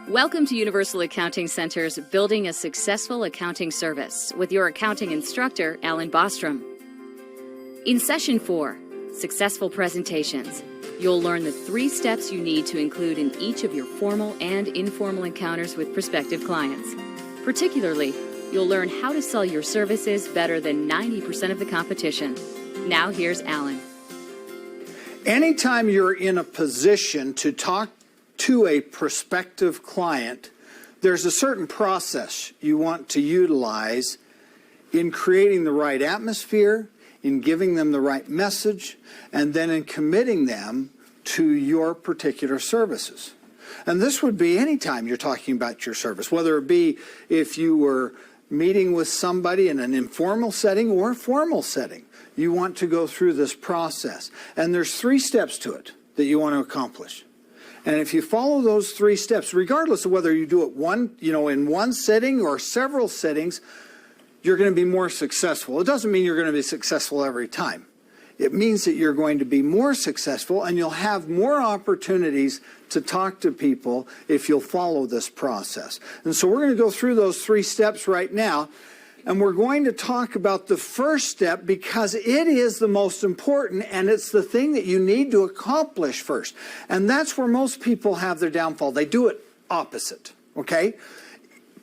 Welcome to Universal Accounting Center's Building a Successful Accounting Service with your accounting instructor, Alan Bostrom. In Session 4, Successful Presentations, you'll learn the 3 steps you need to include in each of your formal and informal encounters with prospective clients. Particularly, you'll learn how to sell your services better than 90% of the competition. Now here's Alan. Anytime you're in a position to talk to a prospective client, there's a certain process you want to utilize in creating the right atmosphere, in giving them the right message, and then in committing them to your particular services. And this would be anytime you're talking about your service, whether it be if you were meeting with somebody in an informal setting or a formal setting. You want to go through this process. And there's 3 steps to it that you want to accomplish. And if you follow those 3 steps, regardless of whether you do it in one setting or several settings, you're going to be more successful. It doesn't mean you're going to be successful every time. It means that you're going to be more successful and you'll have more opportunities to talk to people if you'll follow this process. And so we're going to go through those 3 steps right now. And we're going to talk about the first step because it is the most important and it's the thing that you need to accomplish first. And that's where most people have their downfall. They do it opposite, okay?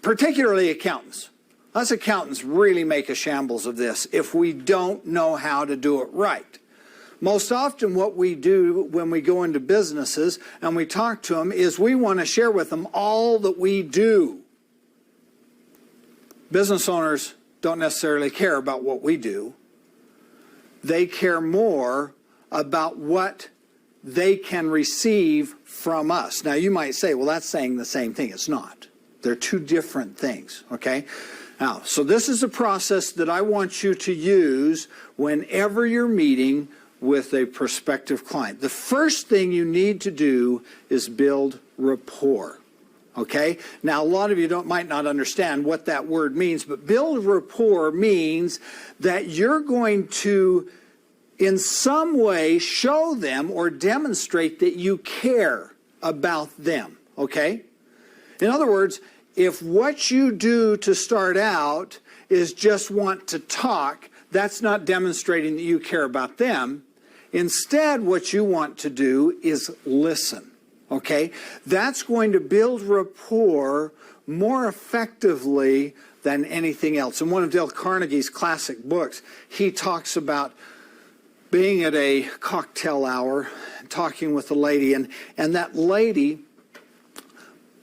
Particularly accountants. Us accountants really make a shambles of this if we don't know how to do it right. Most often what we do when we go into businesses and we talk to them is we want to share with them all that we do. Business owners don't necessarily care about what we do. They care more about what they can receive from us. Now, you might say, well, that's saying the same thing. It's not. They're 2 different things, okay? Now, so this is a process that I want you to use whenever you're meeting with a prospective client. The first thing you need to do is build rapport. Okay? Now, a lot of you might not understand what that word means, but build rapport means that you're going to, in some way, show them or demonstrate that you care about them. Okay? In other words, if what you do to start out is just want to talk, that's not demonstrating that you care about them. Instead, what you want to do is listen. Okay, that's going to build rapport more effectively than anything else. In one of Dale Carnegie's classic books, he talks about being at a cocktail hour, talking with a lady, and that lady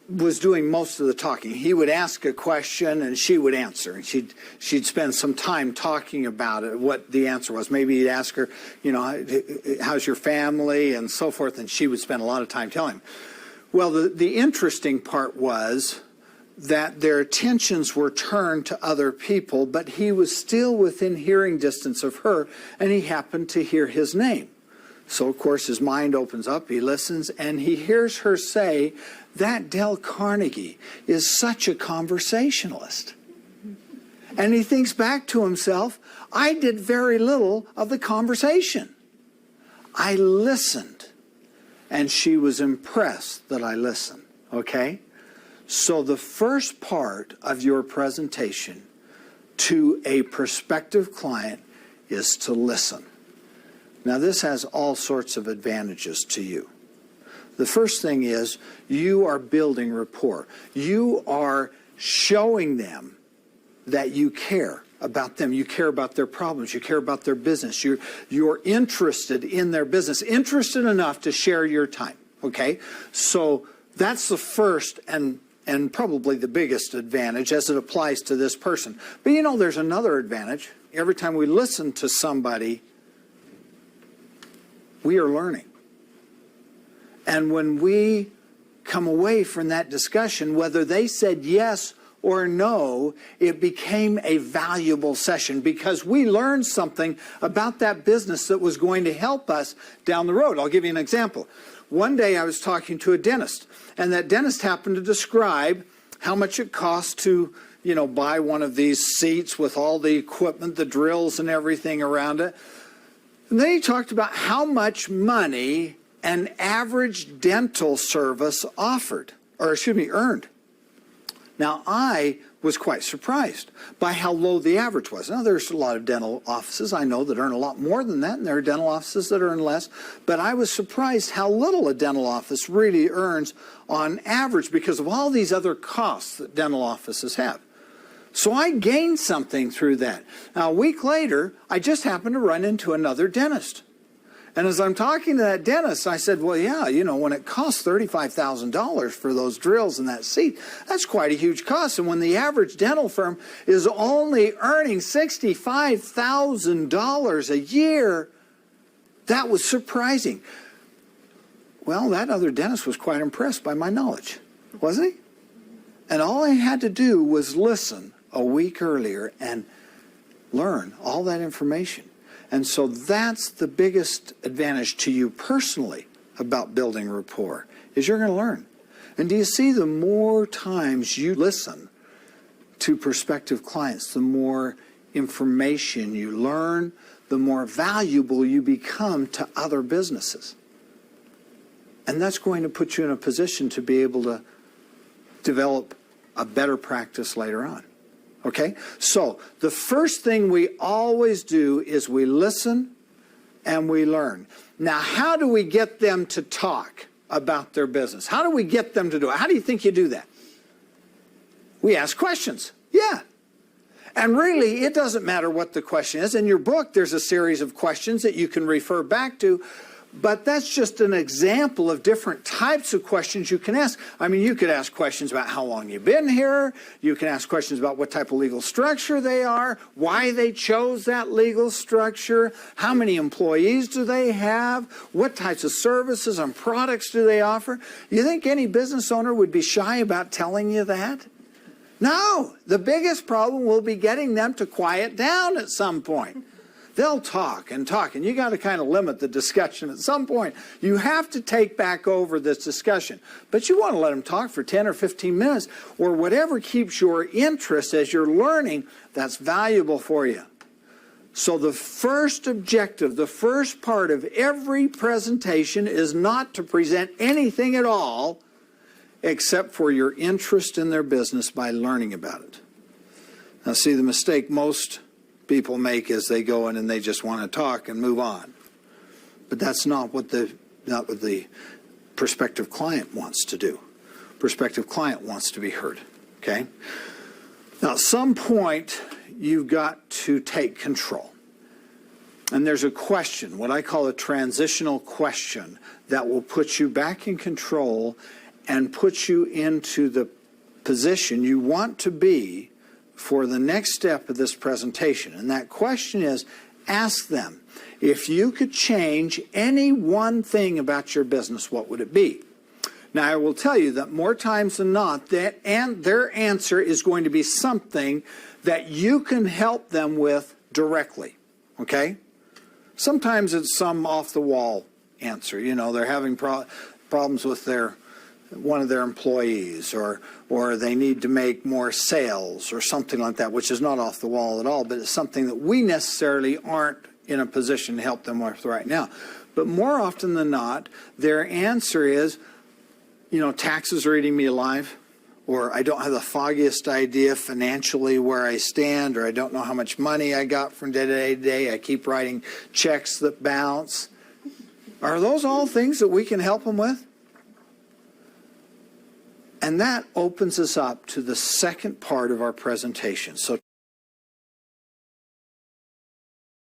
was doing most of the talking. He would ask a question and she would answer, and she'd spend some time talking about it, what the answer was. Maybe he'd ask her, how's your family and so forth, and she would spend a lot of time telling him. Well, the interesting part was that their attentions were turned to other people, but he was still within hearing distance of her, and he happened to hear his name. So, of course, his mind opens up, he listens, and he hears her say, that Dale Carnegie is such a conversationalist. And he thinks back to himself, I did very little of the conversation. I listened, and she was impressed that I listened, okay? So the first part of your presentation to a prospective client is to listen. Now, this has all sorts of advantages to you. The first thing is you are building rapport. You are showing them that you care about them. You care about their problems. You care about their business. You're interested in their business, interested enough to share your time, okay? So that's the first and probably the biggest advantage as it applies to this person. But there's another advantage. Every time we listen to somebody, we are learning. And when we come away from that discussion, whether they said yes or no, it became a valuable session because we learned something about that business that was going to help us down the road. I'll give you an example. One day I was talking to a dentist, and that dentist happened to describe how much it costs to, buy one of these seats with all the equipment, the drills and everything around it. And then he talked about how much money an average dental service offered. earned. Now, I was quite surprised by how low the average was. Now, there's a lot of dental offices I know that earn a lot more than that, and there are dental offices that earn less, but I was surprised how little a dental office really earns on average because of all these other costs that dental offices have. So I gained something through that. Now, a week later, I just happened to run into another dentist. And as I'm talking to that dentist, I said, well, yeah, you know, when it costs $35,000 for those drills and that seat, that's quite a huge cost. And when the average dental firm is only earning $65,000 a year, that was surprising. Well, that other dentist was quite impressed by my knowledge, wasn't he? And all I had to do was listen a week earlier and learn all that information. And so that's the biggest advantage to you personally about building rapport, is you're going to learn. And do you see, the more times you listen to prospective clients, the more information you learn, the more valuable you become to other businesses. And that's going to put you in a position to be able to develop a better practice later on. Okay? So the first thing we always do is we listen and we learn. Now, how do we get them to talk about their business? How do we get them to do it? How do you think you do that? We ask questions. Yeah. And really, it doesn't matter what the question is. In your book, there's a series of questions that you can refer back to. But that's just an example of different types of questions you can ask. I mean, you could ask questions about how long you've been here. You can ask questions about what type of legal structure they are, why they chose that legal structure, how many employees do they have, what types of services and products do they offer. You think any business owner would be shy about telling you that? No. The biggest problem will be getting them to quiet down at some point. They'll talk, and you got to kind of limit the discussion at some point. You have to take back over this discussion. But you want to let them talk for 10 or 15 minutes, or whatever keeps your interest as you're learning, that's valuable for you. So the first objective, the first part of every presentation is not to present anything at all except for your interest in their business by learning about it. Now, see, the mistake most people make is they go in and they just want to talk and move on. But that's not what the prospective client wants to do. Prospective client wants to be heard. Okay? Now, at some point, you've got to take control. And there's a question, what I call a transitional question, that will put you back in control and put you into the position you want to be for the next step of this presentation. And that question is, ask them, if you could change any one thing about your business, what would it be? Now, I will tell you that more times than not, their answer is going to be something that you can help them with directly. Okay? Sometimes it's some off-the-wall answer. You know, they're having problems with one of their employees, or they need to make more sales or something like that, which is not off the wall at all, but it's something that we necessarily aren't in a position to help them with right now. But more often than not, their answer is, you know, taxes are eating me alive, or I don't have the foggiest idea financially where I stand, or I don't know how much money I got from day to day. I keep writing checks that bounce. Are those all things that we can help them with? And that opens us up to the second part of our presentation. So